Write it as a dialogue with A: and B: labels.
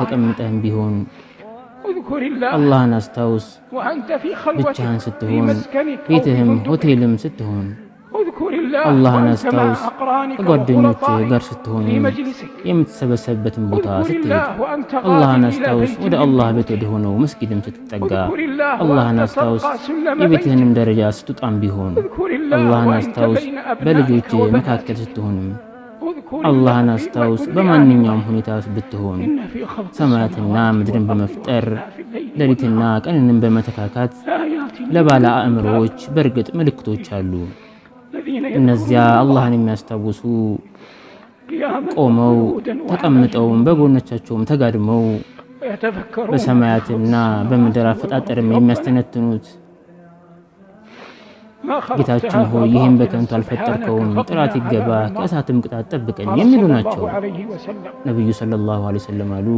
A: ተቀምጠህም ቢሆን አላህን አስታውስ። ብቻህን ስትሆን ቤትህም ሆቴልም ስትሆን አላህን አስታውስ። ከጓደኞችህ ጋር ስትሆን የምትሰበሰብበትን ቦታ ስትሄድ አላህን አስታውስ። ወደ አላህ ቤት ወደ ሆነው መስጊድም ስትጠጋ አላህን አስታውስ። የቤትህንም ደረጃ ስትወጣም ቢሆን አላህን አስታውስ። በልጆችህ መካከል ስትሆንም አላህን አስታውስ። በማንኛውም ሁኔታ ብትሆን ሰማያትና ምድርን በመፍጠር ሌሊትና ቀንንም በመተካካት ለባለ አእምሮዎች በእርግጥ ምልክቶች አሉ። እነዚያ አላህን የሚያስታውሱ ቆመው ተቀምጠውም በጎኖቻቸውም ተጋድመው በሰማያትና በምድር አፈጣጠርም የሚያስተነትኑት ጌታችን ሆይ ይህን በከንቱ አልፈጠርከውም፣ ጥራት ይገባ፣ ከእሳትም ቅጣት ጠብቀን የሚሉ ናቸው። ነቢዩ ሰለላሁ ዐለይሂ ወሰለም አሉ